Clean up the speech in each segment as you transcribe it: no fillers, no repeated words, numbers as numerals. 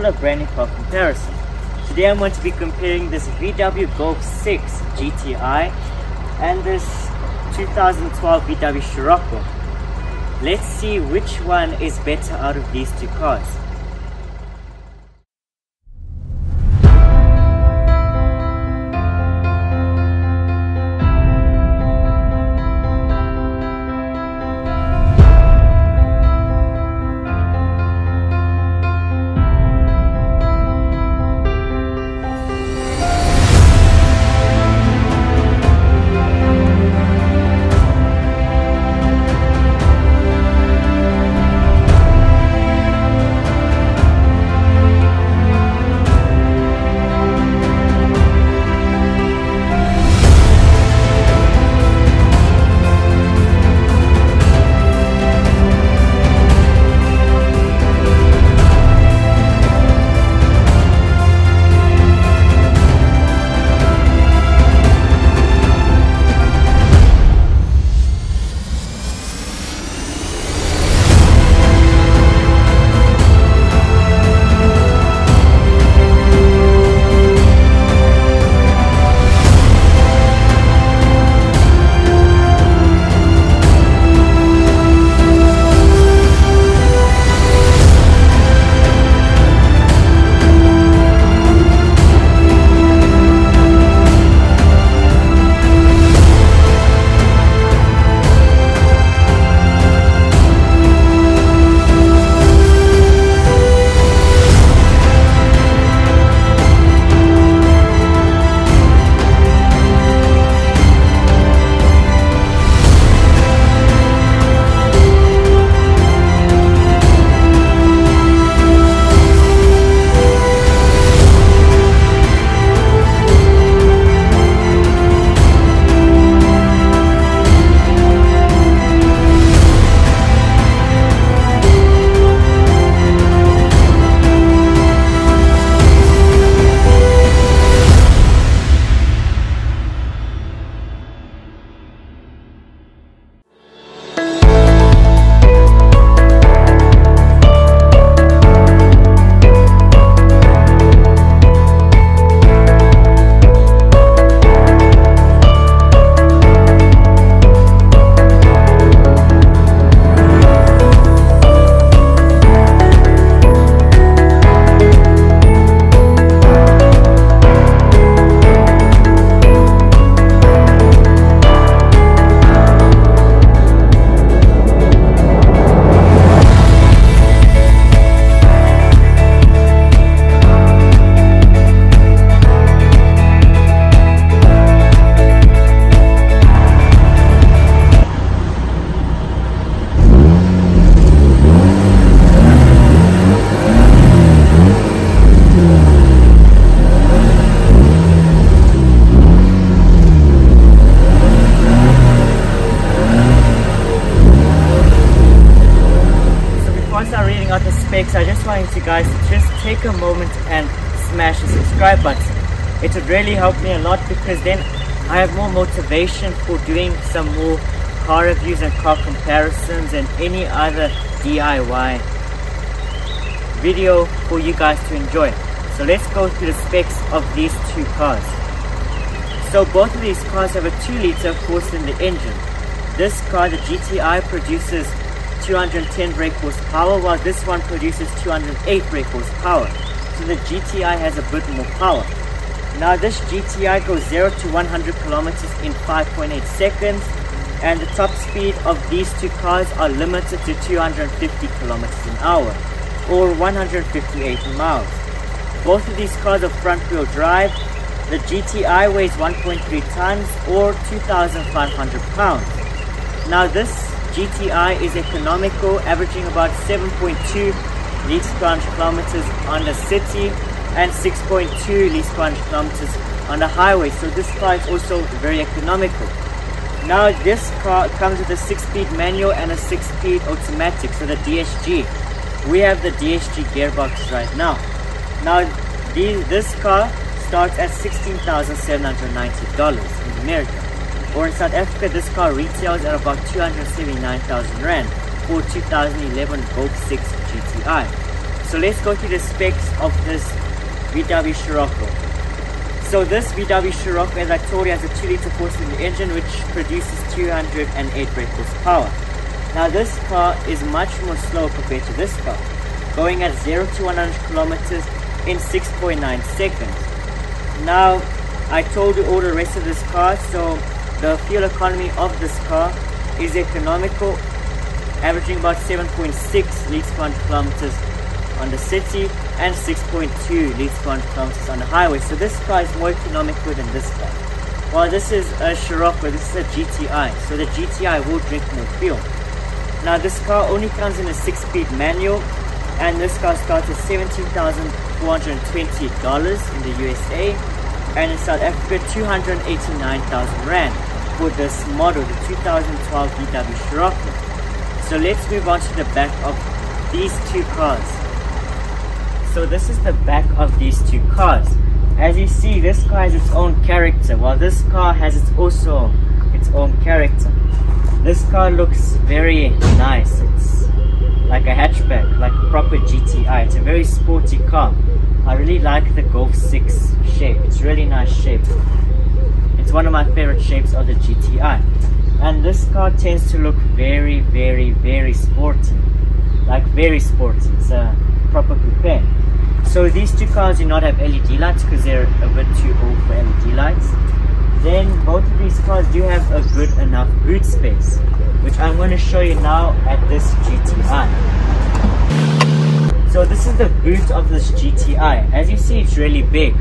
another brand new car comparison. Today I'm going to be comparing this VW Golf 6 GTI and this 2012 VW Scirocco. Let's see which one is better out of these two cars. Out the specs, I just wanted you guys to just take a moment and smash the subscribe button. It would really help me a lot, because then I have more motivation for doing some more car reviews and car comparisons and any other DIY video for you guys to enjoy. So let's go through the specs of these two cars. So both of these cars have a 2-liter 4-cylinder engine. This car, the GTI, produces 210 brake horsepower, while this one produces 208 brake horsepower. So the GTI has a bit more power. Now this GTI goes 0 to 100 kilometers in 5.8 seconds, and the top speed of these two cars are limited to 250 kilometers an hour, or 158 miles. Both of these cars are front wheel drive. The GTI weighs 1.3 tons or 2,500 pounds. Now this GTI is economical, averaging about 7.2 liters per 100 kilometers on the city and 6.2 liters per 100 kilometers on the highway. So this car is also very economical. Now this car comes with a 6-speed manual and a 6-speed automatic, so the DSG. We have the DSG gearbox right now. Now this car starts at $16,790 in America. Or in South Africa, this car retails at about 279,000 Rand for 2011 Golf 6 GTI. So let's go through the specs of this VW Scirocco. So this VW Scirocco, as I told you, has a 2-liter 4-cylinder engine which produces 208 brake horsepower. Now this car is much more slower compared to this car, going at 0 to 100 kilometers in 6.9 seconds. Now I told you all the rest of this car, so the fuel economy of this car is economical, averaging about 7.6 liters per 100 kilometers on the city and 6.2 liters per 100 kilometers on the highway. So this car is more economical than this car. While this is a Scirocco, this is a GTI, so the GTI will drink more fuel. Now this car only comes in a 6-speed manual, and this car starts at $17,420 in the USA, and in South Africa 289,000 Rand for this model, the 2012 VW Scirocco. So let's move on to the back of these two cars. So this is the back of these two cars. As you see, this car has its own character, while this car has its own character. This car looks very nice. It's like a hatchback, like a proper GTI. It's a very sporty car. I really like the Golf 6 shape. It's really nice shape. It's one of my favorite shapes of the GTI. And this car tends to look very, very, very sporty. Like very sporty. It's a proper coupe. So these two cars do not have LED lights because they're a bit too old for LED lights. Then both of these cars do have a good enough boot space, which I'm going to show you now at this GTI. So this is the boot of this GTI. As you see, it's really big.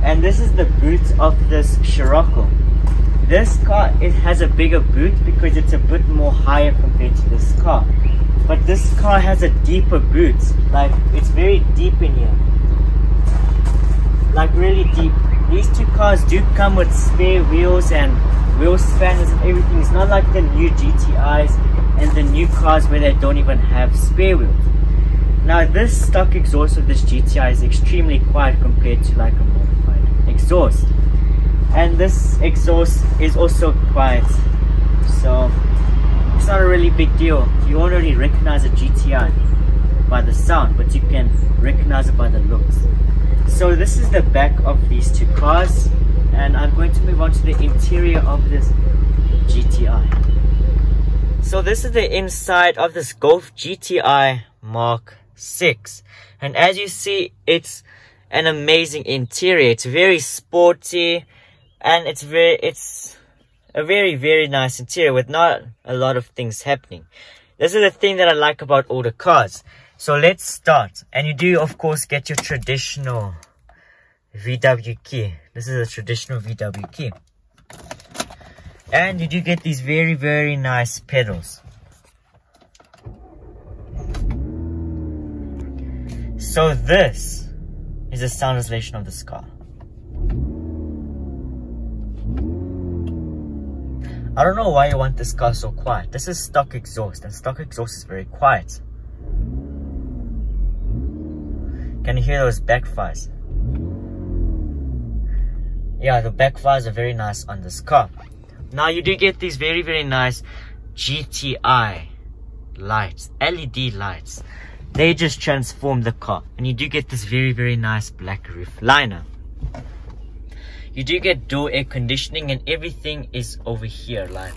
And this is the boot of this Scirocco. This car, it has a bigger boot because it's a bit more higher compared to this car. But this car has a deeper boot. Like, it's very deep in here. Like, really deep. These two cars do come with spare wheels and wheel spanners and everything. It's not like the new GTIs and the new cars where they don't even have spare wheels. Now, this stock exhaust of this GTI is extremely quiet compared to like a modified exhaust. And this exhaust is also quiet, so it's not a really big deal. You won't really recognize a GTI by the sound, but you can recognize it by the looks. So this is the back of these two cars, and I'm going to move on to the interior of this GTI. So this is the inside of this Golf GTI Mark 6, and as you see, it's an amazing interior. It's very sporty, and it's a very, very nice interior with not a lot of things happening. This is the thing that I like about all the cars. So let's start. And you do, of course, get your traditional VW key. This is a traditional VW key. And you do get these very, very nice pedals. So this is a sound isolation of this car. I don't know why you want this car so quiet. This is stock exhaust, and stock exhaust is very quiet. Can you hear those backfires? Yeah, the backfires are very nice on this car. Now you do get these very, very nice GTI lights, LED lights. They just transform the car, and you do get this very, very nice black roof liner. You do get dual air conditioning, and everything is over here. Like,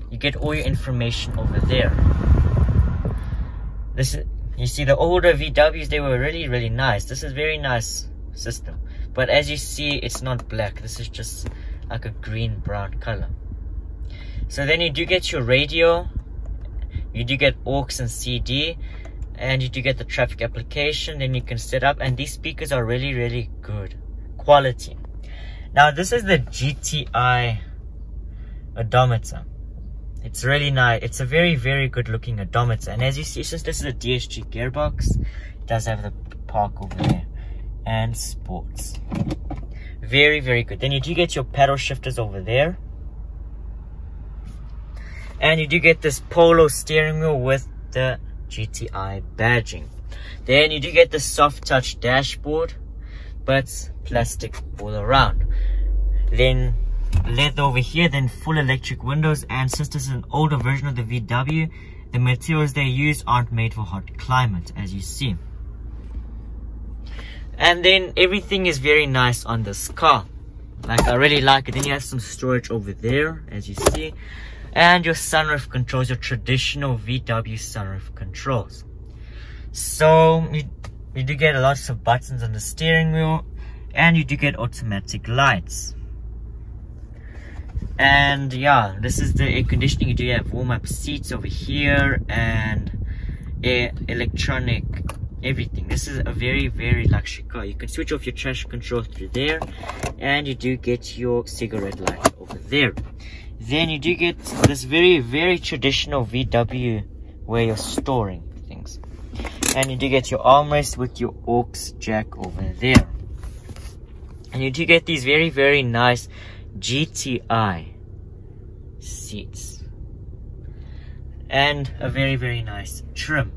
you get all your information over there. This is, you see, the older VWs, they were really, really nice. This is very nice system, but as you see, it's not black. This is just like a green brown color. So then you do get your radio, you do get aux and CD, and you do get the traffic application. Then you can set up, and these speakers are really, really good quality. Now this is the GTI odometer. It's really nice. It's a very, very good looking odometer. And as you see, since this is a DSG gearbox, it does have the park over there. And sports. Very, very good. Then you do get your paddle shifters over there. And you do get this Polo steering wheel with the GTI badging. Then you do get the soft touch dashboard, but plastic all around. Then leather over here, then full electric windows. And since this is an older version of the VW, the materials they use aren't made for hot climate, as you see. And then everything is very nice on this car. Like, I really like it. Then you have some storage over there, as you see. And your sunroof controls, your traditional VW sunroof controls. So you do get lots of buttons on the steering wheel, and you do get automatic lights. And yeah, this is the air conditioning. You do have warm-up seats over here, and electronic everything. This is a very, very luxury car. You can switch off your traction control through there, and you do get your cigarette light over there. Then you do get this very, very traditional VW where you're storing things. And you do get your armrest with your aux jack over there. And you do get these very, very nice GTI seats. And a very, very nice trim.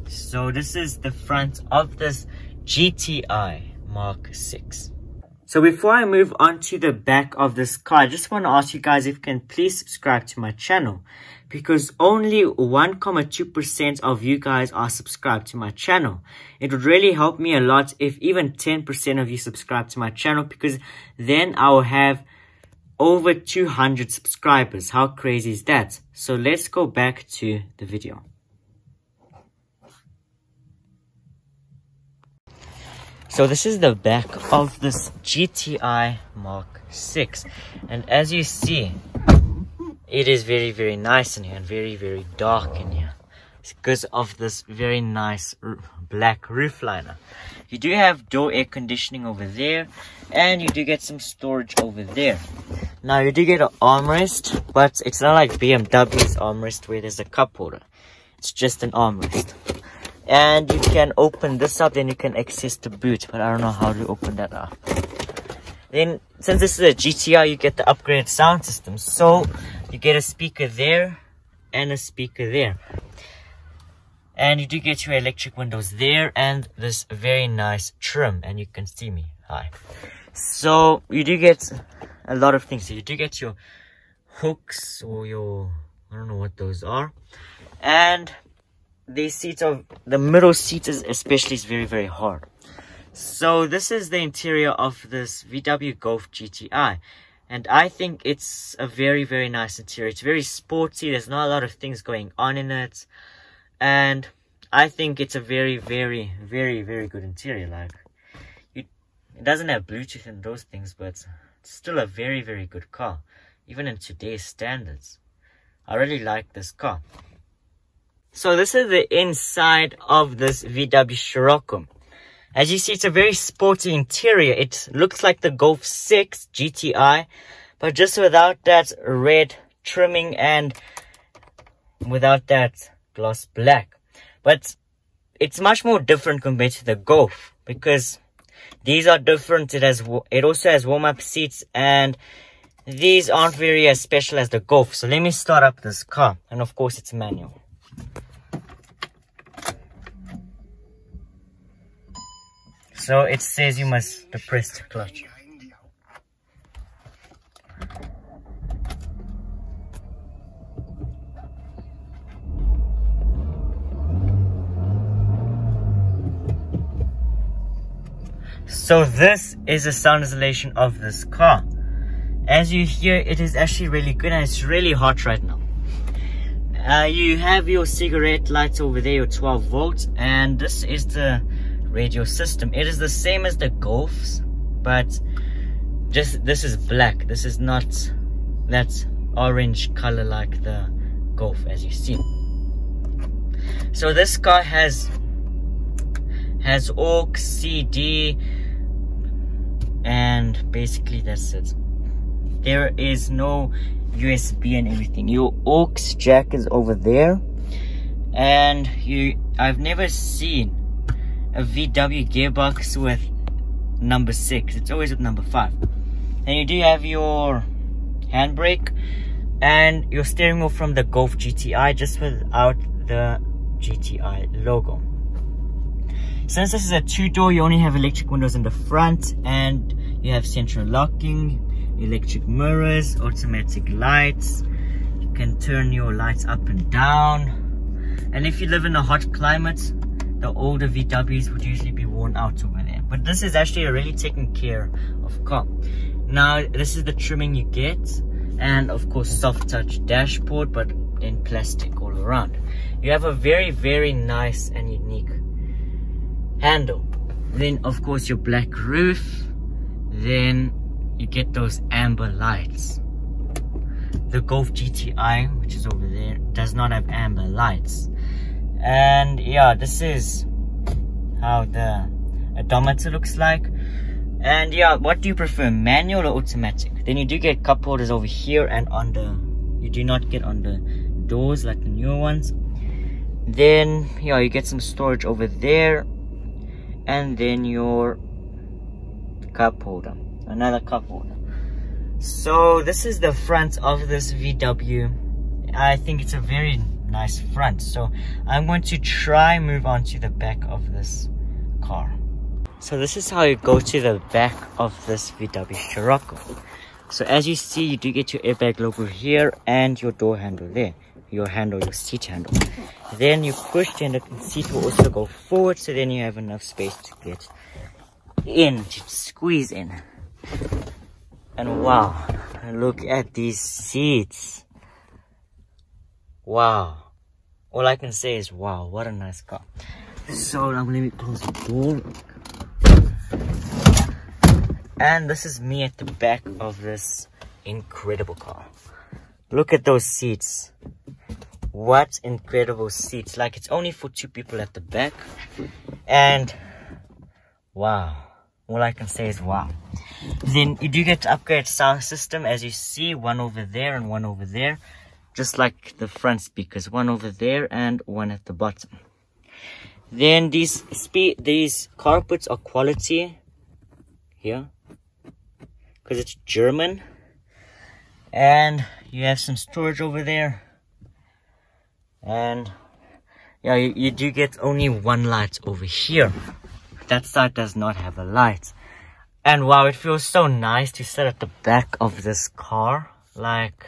So this is the front of this GTI Mark 6. So before I move on to the back of this car, I just want to ask you guys if you can please subscribe to my channel, because only 1.2% of you guys are subscribed to my channel. It would really help me a lot if even 10% of you subscribe to my channel, because then I will have over 200 subscribers. How crazy is that? So let's go back to the video. So this is the back of this GTI Mark 6, and as you see, it is very, very nice in here and very, very dark in here. It's because of this very nice black roof liner. You do have door air conditioning over there, and you do get some storage over there. Now you do get an armrest, but it's not like BMW's armrest where there's a cup holder. It's just an armrest. And you can open this up, then you can access the boot, but I don't know how to open that up. Then, since this is a GTI, you get the upgraded sound system. So, you get a speaker there, and a speaker there. And you do get your electric windows there, and this very nice trim, and you can see me. Hi. So, you do get a lot of things. So you do get your hooks, or your, I don't know what those are. And these seats are, the middle seat is especially is very, very hard. So this is the interior of this VW Golf GTI, and I think it's a very, very nice interior. It's very sporty. There's not a lot of things going on in it, and I think it's a very, very, very, very good interior. Like, it doesn't have Bluetooth and those things, but it's still a very, very good car, even in today's standards. I really like this car. So this is the inside of this VW Scirocco. As you see, it's a very sporty interior. It looks like the Golf 6 GTI, but just without that red trimming and without that gloss black. But it's much more different compared to the Golf, because these are different. It also has warm-up seats, and these aren't very as special as the Golf. So let me start up this car, and of course it's manual. So it says you must depress the clutch. So this is the sound isolation of this car. As you hear, it is actually really good, and it's really hot right now. You have your cigarette lights over there, your 12 volts, and this is the radio system. It is the same as the Golf's, but just this is black. This is not that orange color like the Golf, as you see. So this car has aux, CD, and basically that's it. There is no USB and everything. Your aux jack is over there, and I've never seen a VW gearbox with number 6. It's always with number 5. And you do have your handbrake and your steering wheel from the Golf GTI, just without the GTI logo. Since this is a two-door, you only have electric windows in the front, and you have central locking, electric mirrors, automatic lights. You can turn your lights up and down. And if you live in a hot climate, the older VWs would usually be worn out over there. But this is actually a really taken care of car. Now, this is the trimming you get, and of course soft touch dashboard, but in plastic all around. You have a very, very nice and unique handle. Then of course your black roof. Then you get those amber lights. The Golf GTI, which is over there, does not have amber lights. And yeah, this is how the odometer looks like. And yeah, what do you prefer, manual or automatic? Then you do get cup holders over here and on the, you do not get on the doors like the newer ones. Then yeah, you get some storage over there, and then your cup holder, another cup holder. So this is the front of this VW. I think it's a very nice front, so I'm going to try move on to the back of this car. So this is how you go to the back of this VW Scirocco. So as you see, you do get your airbag logo here and your door handle there, your seat handle. Then you push, and the seat will also go forward, so then you have enough space to get in, to squeeze in. And wow, look at these seats. Wow, all I can say is wow, what a nice car. So now let me close the door. And this is me at the back of this incredible car. Look at those seats. What incredible seats. Like, it's only for 2 people at the back. And wow, all I can say is wow. Then you do get to upgrade sound system, as you see, one over there and one over there, just like the front speakers, one over there and one at the bottom. Then these carpets are quality here, because it's German. And you have some storage over there. And yeah, you do get only one light over here. That side does not have a light. And wow, it feels so nice to sit at the back of this car. Like,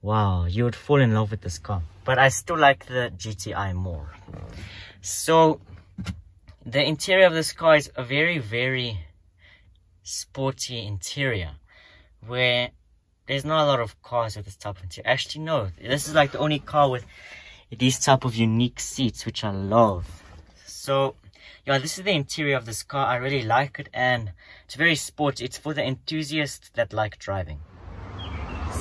wow, you would fall in love with this car. But I still like the GTI more. So the interior of this car is a very, very sporty interior, where there's not a lot of cars with this type of interior. Actually, no, this is like the only car with these type of unique seats, which I love. So yeah, this is the interior of this car. I really like it, and it's very sporty. It's for the enthusiasts that like driving.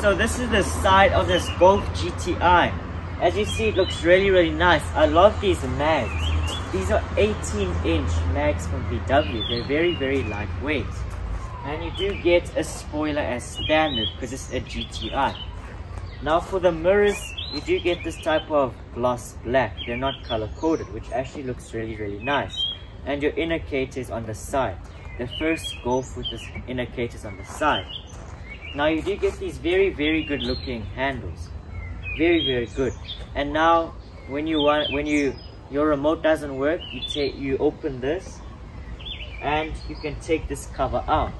So this is the side of this Golf GTI. As you see, it looks really, really nice. I love these mags. These are 18-inch mags from VW. They're very, very lightweight. And you do get a spoiler as standard, because it's a GTI. Now for the mirrors, you do get this type of gloss black. They're not color coded, which actually looks really, really nice. And your indicators on the side. The first Golf with the indicators on the side. Now you do get these very, very good looking handles. Very, very good. And now when your remote doesn't work, you open this, and you can take this cover out,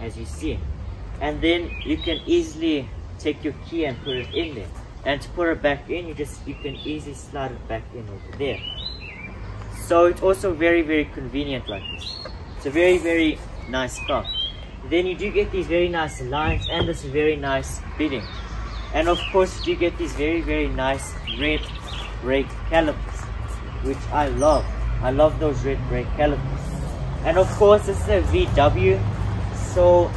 as you see. And then you can easily take your key and put it in there. And to put it back in, you can easily slide it back in over there. So it's also very, very convenient like this. It's a very, very nice car. Then you do get these very nice lines and this very nice bidding. And of course you get these very, very nice red brake calipers, which I love. I love those red brake calipers. And of course this is a VW, so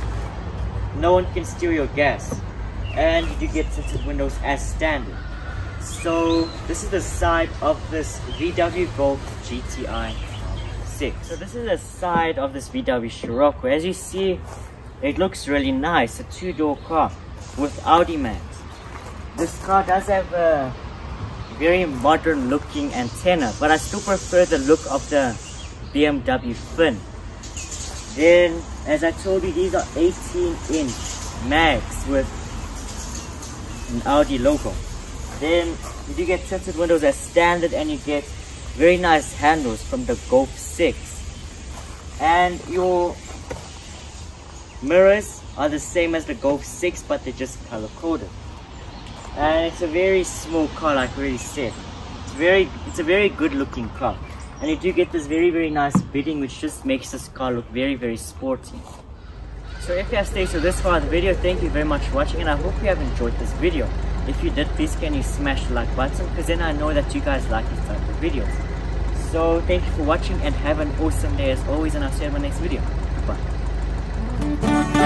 no one can steal your gas. And you do get tinted windows as standard. So this is the side of this VW Golf GTI 6. So this is the side of this VW Scirocco. As you see, it looks really nice. A two-door car with Audi mats. This car does have a very modern looking antenna, but I still prefer the look of the BMW fin. Then, as I told you, these are 18-inch mags with an Audi logo. Then you do get tinted windows as standard, and you get very nice handles from the Golf 6. And your mirrors are the same as the Golf 6, but they're just color coded. And it's a very small car, like I already said. It's a very good looking car. And you do get this very nice bidding, which just makes this car look very sporty. So if you have stayed to this far of the video, thank you very much for watching, and I hope you have enjoyed this video. If you did, please can you smash the like button, because then I know that you guys like these type of videos. So thank you for watching and have an awesome day as always, and I'll see you in my next video. Goodbye.